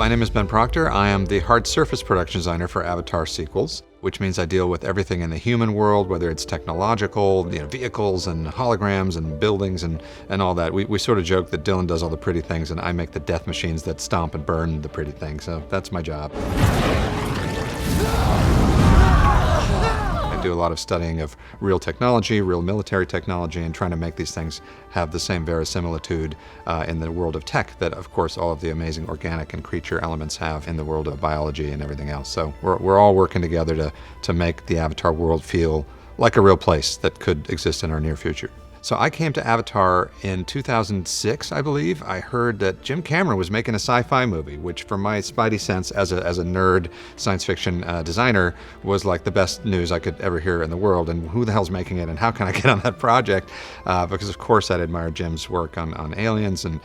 My name is Ben Procter. I am the hard surface production designer for Avatar sequels, which means I deal with everything in the human world, whether it's technological, vehicles and holograms and buildings and all that. We sort of joke that Dylan does all the pretty things and I make the death machines that stomp and burn the pretty things, so that's my job. I do a lot of studying of real technology, real military technology, and trying to make these things have the same verisimilitude in the world of tech that, of course, all of the amazing organic and creature elements have in the world of biology and everything else. So we're all working together to make the Avatar world feel like a real place that could exist in our near future. So I came to Avatar in 2006, I believe. I heard that Jim Cameron was making a sci-fi movie, which for my spidey sense as a nerd science fiction designer was like the best news I could ever hear in the world. And who the hell's making it and how can I get on that project? Because of course I'd admired Jim's work on Aliens and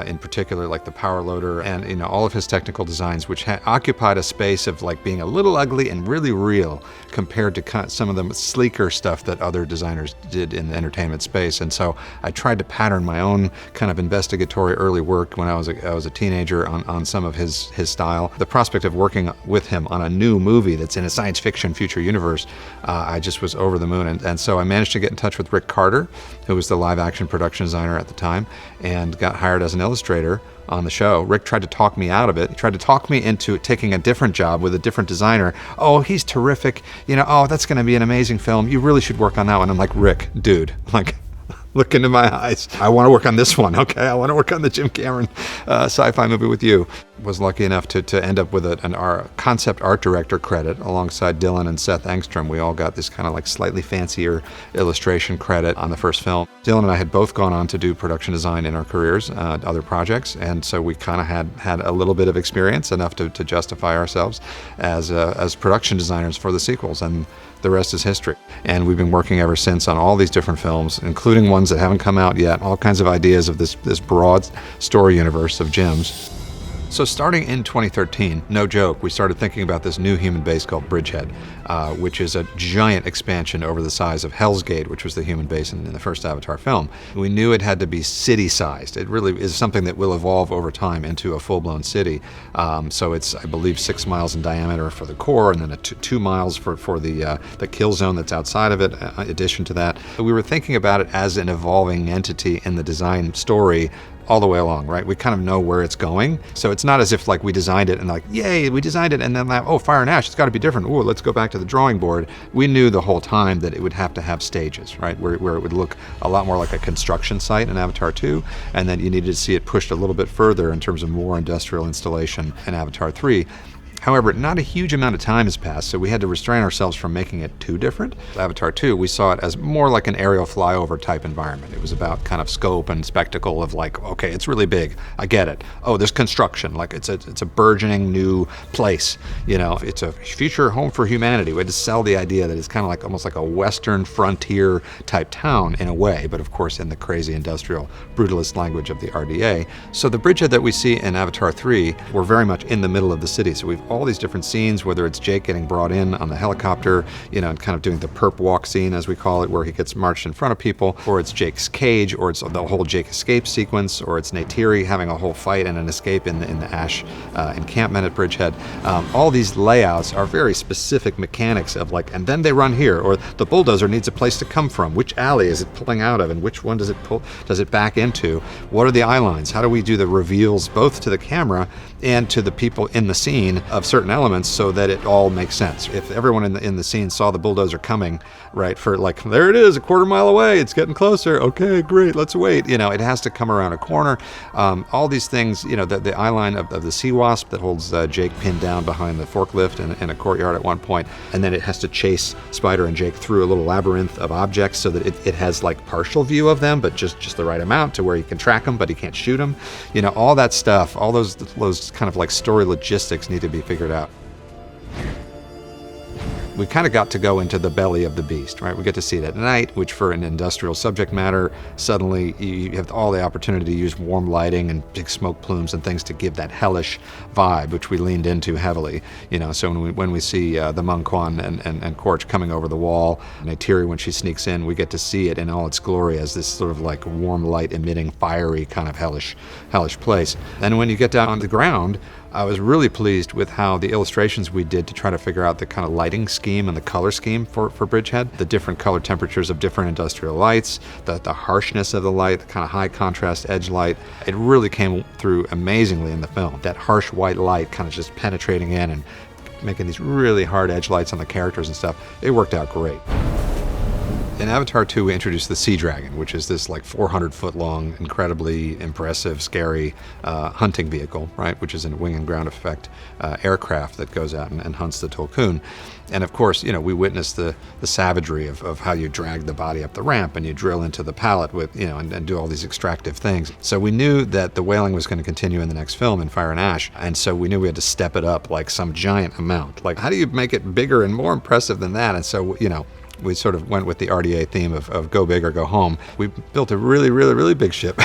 in particular like the Power Loader and all of his technical designs, which occupied a space of like being a little ugly and really real compared to some of the sleeker stuff that other designers did in the entertainment space. And so I tried to pattern my own kind of investigatory early work when I was a teenager on some of his style. The prospect of working with him on a new movie that's in a science fiction future universe, I just was over the moon. And so I managed to get in touch with Rick Carter, who was the live action production designer at the time, and got hired as an illustrator on the show. Rick tried to talk me out of it. He tried to talk me into taking a different job with a different designer. Oh, he's terrific. Oh, that's going to be an amazing film. You really should work on that one. I'm like, Rick, dude, like, look into my eyes. I want to work on this one, okay? I want to work on the Jim Cameron sci-fi movie with you. Was lucky enough to end up with our concept art director credit alongside Dylan and Seth Engstrom. We all got this kind of like slightly fancier illustration credit on the first film. Dylan and I had both gone on to do production design in our careers, other projects, and so we kind of had a little bit of experience, enough to justify ourselves as production designers for the sequels, and the rest is history. And we've been working ever since on all these different films, including ones that haven't come out yet, all kinds of ideas of this broad story universe of Jim's. So starting in 2013, no joke, we started thinking about this new human base called Bridgehead, which is a giant expansion over the size of Hell's Gate, which was the human base in the first Avatar film. We knew it had to be city-sized. It really is something that will evolve over time into a full-blown city. So it's, I believe, 6 miles in diameter for the core, and then 2 miles for the kill zone that's outside of it, in addition to that. We were thinking about it as an evolving entity in the design story all the way along, right? We kind of know where it's going. So it's not as if like we designed it and like, yay, we designed it, and then like, oh, Fire and Ash, it's got to be different. Oh, let's go back to the drawing board. We knew the whole time that it would have to have stages, right? Where it would look a lot more like a construction site in Avatar 2, and then you needed to see it pushed a little bit further in terms of more industrial installation in Avatar 3. However, not a huge amount of time has passed, so we had to restrain ourselves from making it too different. Avatar 2, we saw it as more like an aerial flyover type environment. It was about kind of scope and spectacle of like, okay, it's really big, I get it. Oh, there's construction, like it's a burgeoning new place. It's a future home for humanity. We had to sell the idea that it's kind of like almost like a Western frontier type town in a way, but of course in the crazy industrial brutalist language of the RDA. So the bridgehead that we see in Avatar 3, we're very much in the middle of the city. So we've all these different scenes, whether it's Jake getting brought in on the helicopter, and kind of doing the perp walk scene, as we call it, where he gets marched in front of people, or it's Jake's cage, or it's the whole Jake escape sequence, or it's Neytiri having a whole fight and an escape in the Ash encampment at Bridgehead. All these layouts are very specific mechanics of like, and then they run here, or the bulldozer needs a place to come from. Which alley is it pulling out of, and which one does it back into? What are the eye lines? How do we do the reveals both to the camera and to the people in the scene of certain elements so that it all makes sense? If everyone in the scene saw the bulldozer coming, right, for like, there it is, a quarter mile away, it's getting closer, okay, great, let's wait. It has to come around a corner. All these things, the eye line of the sea wasp that holds Jake pinned down behind the forklift in a courtyard at one point, and then it has to chase Spider and Jake through a little labyrinth of objects so that it has like partial view of them, but just the right amount to where he can track them, but he can't shoot them. All that stuff, all those kind of like story logistics need to be figured out. We kind of got to go into the belly of the beast, right? We get to see it at night, which for an industrial subject matter, suddenly you have all the opportunity to use warm lighting and big smoke plumes and things to give that hellish vibe, which we leaned into heavily. So when we see the Mung Quan and Korch coming over the wall, Neytiri when she sneaks in, we get to see it in all its glory as this sort of like warm light emitting, fiery kind of hellish place. And when you get down on the ground, I was really pleased with how the illustrations we did to try to figure out the kind of lighting scheme and the color scheme for Bridgehead, the different color temperatures of different industrial lights, the harshness of the light, the kind of high contrast edge light. It really came through amazingly in the film. That harsh white light kind of just penetrating in and making these really hard edge lights on the characters and stuff. It worked out great. In Avatar 2, we introduced the Sea Dragon, which is this like 400-foot long, incredibly impressive, scary hunting vehicle, right? Which is a wing and ground effect aircraft that goes out and hunts the Tulkun. And of course, you know, we witnessed the savagery of how you drag the body up the ramp and you drill into the pallet with, you know, and do all these extractive things. So we knew that the whaling was going to continue in the next film, in Fire and Ash. And so we knew we had to step it up like some giant amount. Like, how do you make it bigger and more impressive than that? And so, you know, we sort of went with the RDA theme of go big or go home. We built a really, really, really big ship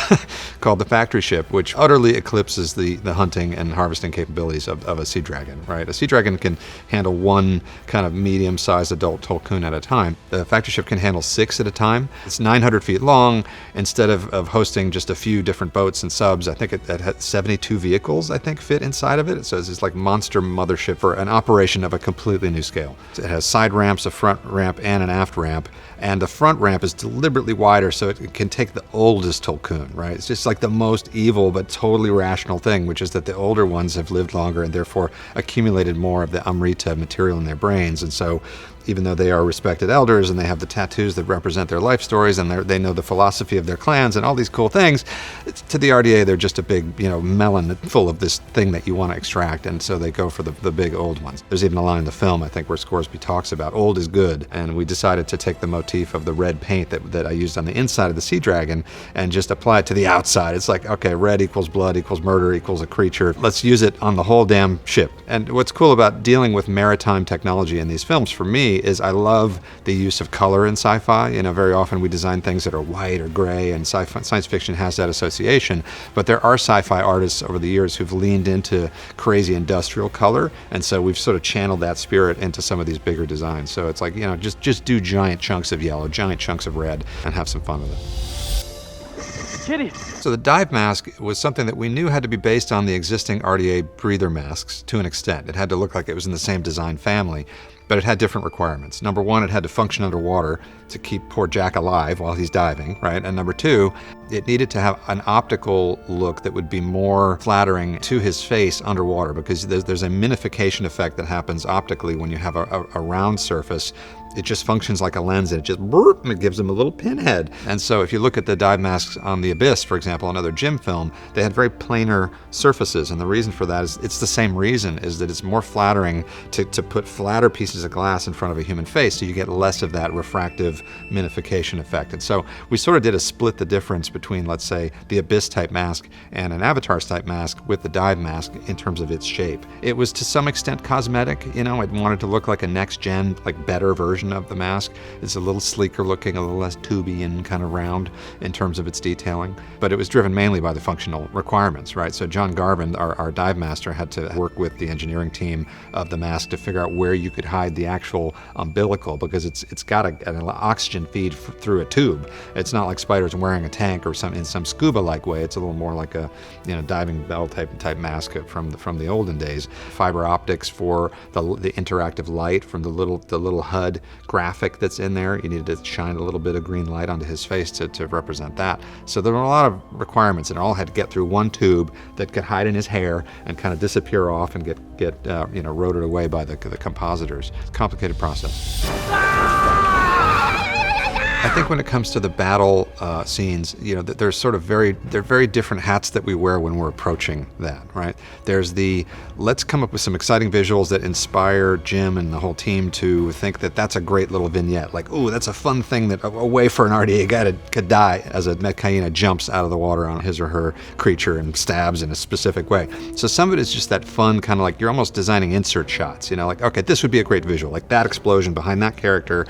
called the Factory Ship, which utterly eclipses the hunting and harvesting capabilities of a Sea Dragon, right? A Sea Dragon can handle one kind of medium-sized adult Tulkun at a time. The Factory Ship can handle 6 at a time. It's 900 feet long. Instead of hosting just a few different boats and subs, I think it had 72 vehicles, I think, fit inside of it. So it's this like monster mothership for an operation of a completely new scale. It has side ramps, a front ramp, and an aft ramp, and the front ramp is deliberately wider so it can take the oldest Tulkun, right? It's just like the most evil but totally rational thing, which is that the older ones have lived longer and therefore accumulated more of the Amrita material in their brains, and so even though they are respected elders and they have the tattoos that represent their life stories and they know the philosophy of their clans and all these cool things, to the RDA they're just a big, you know, melon full of this thing that you want to extract, and so they go for the big old ones. There's even a line in the film, I think, where Scoresby talks about old is good, and we decided to take the motif of the red paint that I used on the inside of the Sea Dragon and just apply it to the outside. It's like, okay, red equals blood equals murder equals a creature. Let's use it on the whole damn ship. And what's cool about dealing with maritime technology in these films for me is I love the use of color in sci-fi. You know, very often we design things that are white or gray, and science fiction has that association. But there are sci-fi artists over the years who've leaned into crazy industrial color, and so we've sort of channeled that spirit into some of these bigger designs. So it's like, you know, just do giant chunks of yellow, giant chunks of red, and have some fun with it. Kitty. So the dive mask was something that we knew had to be based on the existing RDA breather masks to an extent. It had to look like it was in the same design family, but it had different requirements. Number one, it had to function underwater to keep poor Jack alive while he's diving, right? And number two, it needed to have an optical look that would be more flattering to his face underwater, because there's a minification effect that happens optically when you have a round surface. It just functions like a lens, and it just burp, and it gives him a little pinhead. And so if you look at the dive masks on The Abyss, for example, another Jim film, they had very planar surfaces, and the reason for that is it's the same reason, is that it's more flattering to put flatter pieces of glass in front of a human face, so you get less of that refractive minification effect. And so we sort of did a split the difference between, let's say, the Abyss type mask and an Avatar's type mask with the dive mask in terms of its shape. It was to some extent cosmetic, you know, it wanted to look like a next-gen, like better version of the mask. It's a little sleeker looking, a little less tubey and kind of round in terms of its detailing, but it was driven mainly by the functional requirements, right? So John Garvin, our dive master, had to work with the engineering team of the mask to figure out where you could hide the actual umbilical, because it's got an oxygen feed through a tube. It's not like Spider's wearing a tank or in some scuba-like way. It's a little more like a, you know, diving bell type mask from the olden days. Fiber optics for the interactive light from the little HUD graphic that's in there. You needed to shine a little bit of green light onto his face to represent that. So there were a lot of requirements, and it all had to get through one tube that could hide in his hair and kind of disappear off and get eroded away by the compositors. It's a complicated process. I think when it comes to the battle scenes, you know, there's sort of very different hats that we wear when we're approaching that, right? There's let's come up with some exciting visuals that inspire Jim and the whole team to think that that's a great little vignette. Like, ooh, that's a fun thing, that a way for an RDA guy could die as a Metcaina jumps out of the water on his or her creature and stabs in a specific way. So some of it is just that fun kind of like you're almost designing insert shots, you know, like, okay, this would be a great visual, like that explosion behind that character.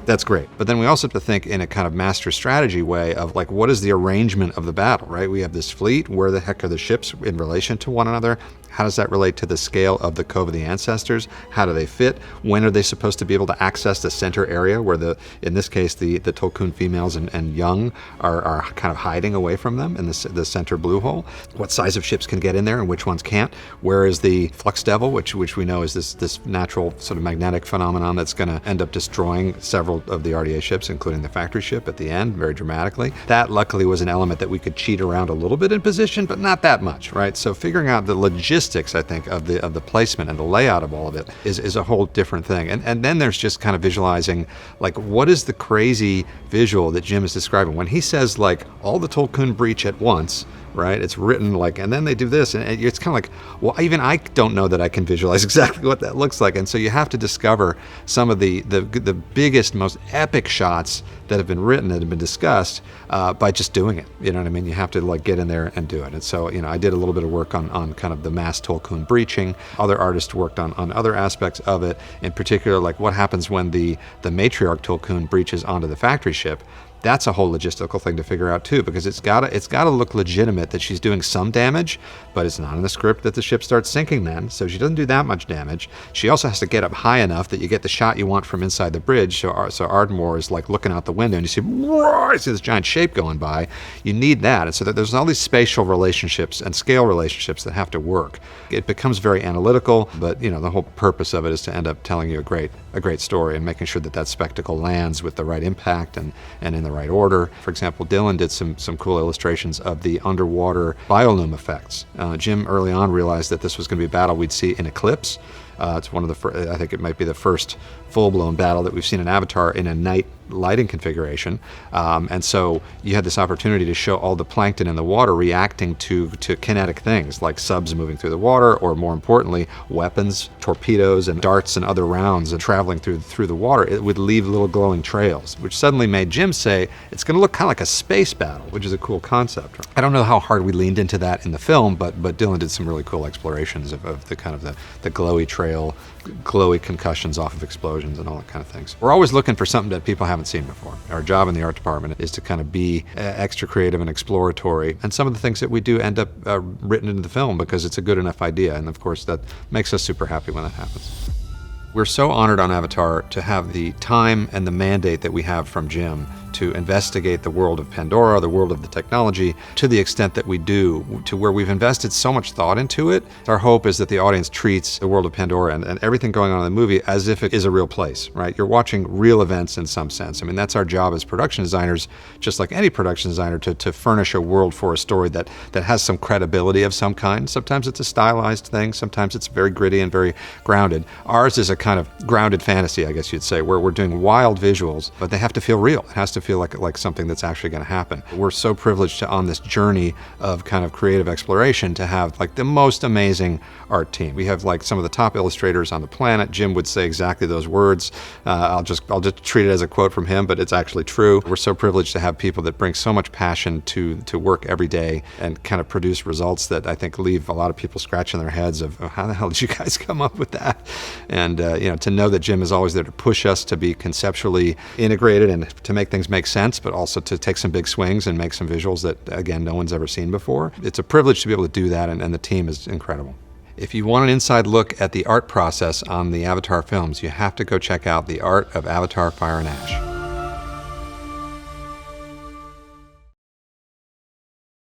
That's great. But then we also have to think in a kind of master strategy way of like, what is the arrangement of the battle, right? We have this fleet. Where the heck are the ships in relation to one another? How does that relate to the scale of the Cove of the Ancestors? How do they fit? When are they supposed to be able to access the center area where in this case, the Tolkun females and young are kind of hiding away from them in the center blue hole? What size of ships can get in there and which ones can't? Where is the Flux Devil, which we know is this natural sort of magnetic phenomenon that's going to end up destroying several of the RDA ships, including the factory ship at the end, very dramatically. That luckily was an element that we could cheat around a little bit in position, but not that much, right? So figuring out the logistics, I think, of the placement and the layout of all of it is a whole different thing. And then there's just kind of visualizing, like, what is the crazy visual that Jim is describing when he says, like, all the Tolkun breach at once, right? It's written like, and then they do this, and it's kind of like, well, even I don't know that I can visualize exactly what that looks like. And so you have to discover some of the biggest, most epic shots that have been written, that have been discussed, by just doing it. You know what I mean? You have to like get in there and do it. And so, I did a little bit of work on kind of the mass Tolkun breaching. Other artists worked on other aspects of it, in particular, like what happens when the matriarch Tolkun breaches onto the factory ship. That's a whole logistical thing to figure out too, because it's gotta look legitimate that she's doing some damage, but it's not in the script that the ship starts sinking then, so she doesn't do that much damage. She also has to get up high enough that you get the shot you want from inside the bridge, so Ardmore is like looking out the window and you see this giant shape going by. You need that, and so there's all these spatial relationships and scale relationships that have to work. It becomes very analytical, but the whole purpose of it is to end up telling you a great story and making sure that spectacle lands with the right impact and in the right order. For example, Dylan did some cool illustrations of the underwater biolume effects. Jim early on realized that this was going to be a battle we'd see in Eclipse. It's one of the I think it might be the first full-blown battle that we've seen in Avatar in a night lighting configuration. And so you had this opportunity to show all the plankton in the water reacting to kinetic things like subs moving through the water, or more importantly, weapons, torpedoes and darts and other rounds and traveling through the water. It would leave little glowing trails, which suddenly made Jim say, it's going to look kind of like a space battle, which is a cool concept. I don't know how hard we leaned into that in the film, but Dylan did some really cool explorations of the kind of the glowy trail, glowy concussions off of explosions and all that kind of things. We're always looking for something that people haven't seen before. Our job in the art department is to kind of be extra creative and exploratory, and some of the things that we do end up written into the film because it's a good enough idea, and of course that makes us super happy when that happens. We're so honored on Avatar to have the time and the mandate that we have from Jim to investigate the world of Pandora, the world of the technology, to the extent that we do, to where we've invested so much thought into it. Our hope is that the audience treats the world of Pandora and everything going on in the movie as if it is a real place, right? You're watching real events in some sense. I mean, that's our job as production designers, just like any production designer, to furnish a world for a story that has some credibility of some kind. Sometimes it's a stylized thing, sometimes it's very gritty and very grounded. Ours is a kind of grounded fantasy, I guess you'd say, where we're doing wild visuals, but they have to feel real. It has to feel like something that's actually going to happen. We're so privileged on this journey of kind of creative exploration to have like the most amazing art team. We have like some of the top illustrators on the planet. Jim would say exactly those words. I'll just treat it as a quote from him, but it's actually true. We're so privileged to have people that bring so much passion to work every day and kind of produce results that I think leave a lot of people scratching their heads of how the hell did you guys come up with that? And to know that Jim is always there to push us to be conceptually integrated and to make things make sense, but also to take some big swings and make some visuals that, again, no one's ever seen before. It's a privilege to be able to do that, and the team is incredible. If you want an inside look at the art process on the Avatar films, you have to go check out The Art of Avatar, Fire and Ash.